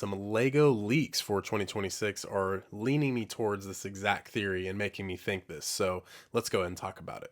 some Lego leaks for 2026 are leaning me towards this exact theory and making me think this. So let's go ahead and talk about it.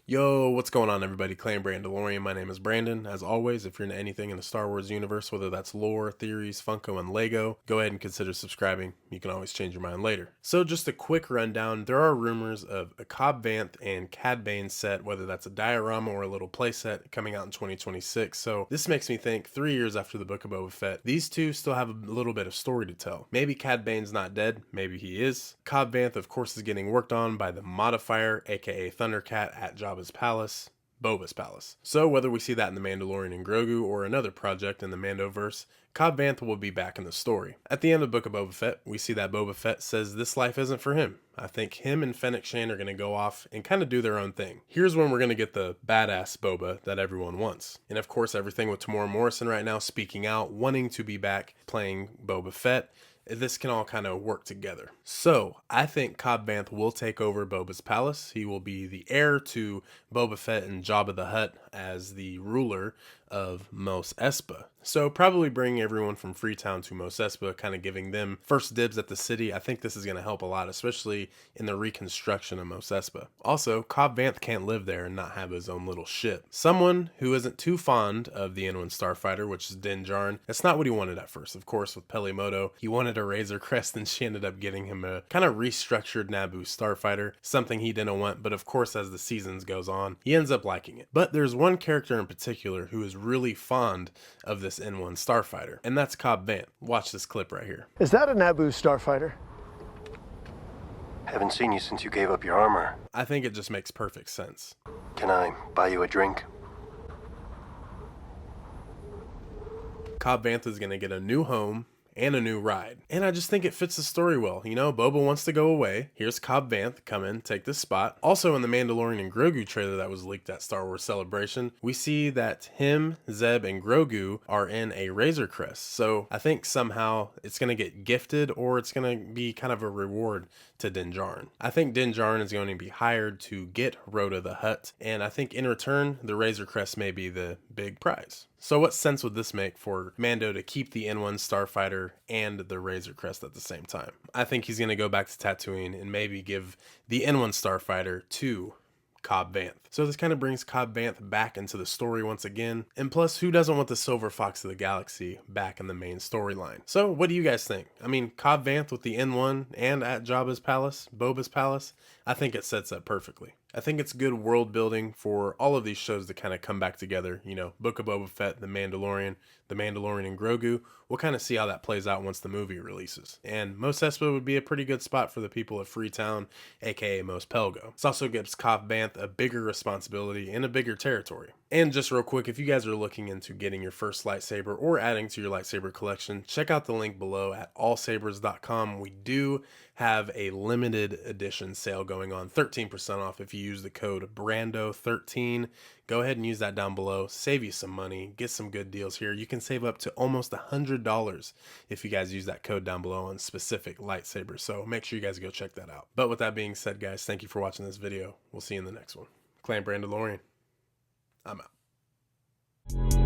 Yo, what's going on everybody? Claim Mandalorian. My name is Brandon. As always, if you're into anything in the Star Wars universe, whether that's lore, theories, Funko, and Lego, go ahead and consider subscribing. You can always change your mind later. So just a quick rundown, there are rumors of a Cobb Vanth and Cad Bane set, whether that's a diorama or a little playset coming out in 2026. So this makes me think 3 years after the Book of Boba Fett, these two still have a little bit of story to tell. Maybe Cad Bane's not dead, maybe he is. Cobb Vanth, of course, is getting worked on by the Modifier, aka Thundercat, at Jabba's palace, Boba's palace. So whether we see that in the Mandalorian and Grogu or another project in the Mandoverse, Cobb Vanth will be back in the story. At the end of Book of Boba Fett, we see that Boba Fett says this life isn't for him. I think him and Fennec Shand are going to go off and kind of do their own thing. Here's when we're going to get the badass Boba that everyone wants. And of course, everything with Tamora Morrison right now speaking out, wanting to be back playing Boba Fett. This can all kind of work together. So I think Cobb Vanth will take over Boba's palace. He will be the heir to Boba Fett and Jabba the Hutt as the ruler of Mos Espa. So probably bring everyone from Freetown to Mos Espa, kind of giving them first dibs at the city. I think this is going to help a lot, especially in the reconstruction of Mos Espa. Also, Cobb Vanth can't live there and not have his own little ship. Someone who isn't too fond of the N-1 starfighter, which is Din Djarin. That's not what he wanted at first. Of course, with Pelimoto, he wanted a Razor Crest, and she ended up getting him a kind of restructured Naboo starfighter, something he didn't want, but of course, as the seasons goes on, he ends up liking it. But there's one character in particular who is really fond of this N-1 starfighter, and that's Cobb Vanth. Watch this clip right here. Is that a Naboo starfighter? Haven't seen you since you gave up your armor. I think it just makes perfect sense. Can I buy you a drink? Cobb Vanth is going to get a new home and a new ride. And I just think it fits the story well. You know, Boba wants to go away. Here's Cobb Vanth, come in, take this spot. Also in the Mandalorian and Grogu trailer that was leaked at Star Wars Celebration, we see that him, Zeb, and Grogu are in a Razor Crest. So I think somehow it's going to get gifted, or it's going to be kind of a reward to Din Djarin. I think Din Djarin is going to be hired to get Rhoda the Hutt, and I think in return, the Razor Crest may be the big prize. So what sense would this make for Mando to keep the N-1 starfighter and the Razor Crest at the same time? I think he's going to go back to Tatooine and maybe give the N-1 starfighter to Cobb Vanth. So this kind of brings Cobb Vanth back into the story once again. And plus, who doesn't want the Silver Fox of the Galaxy back in the main storyline? So what do you guys think? I mean, Cobb Vanth with the N-1 and at Jabba's palace, Boba's palace, I think it sets up perfectly. I think it's good world building for all of these shows to kind of come back together. You know, Book of Boba Fett, The Mandalorian and Grogu. We'll kind of see how that plays out once the movie releases. And Mos Espa would be a pretty good spot for the people of Freetown, aka Mos Pelgo. This also gives Cobb Vanth a bigger responsibility and a bigger territory. And just real quick, if you guys are looking into getting your first lightsaber or adding to your lightsaber collection, check out the link below at allsabers.com. We do have a limited edition sale going on, 13% off if you use the code BRANDO13. Go ahead and use that down below, save you some money, get some good deals here. You can save up to almost $100 if you guys use that code down below on specific lightsabers. So make sure you guys go check that out. But with that being said, guys, thank you for watching this video. We'll see you in the next one. Clan Mandalorian, I'm out.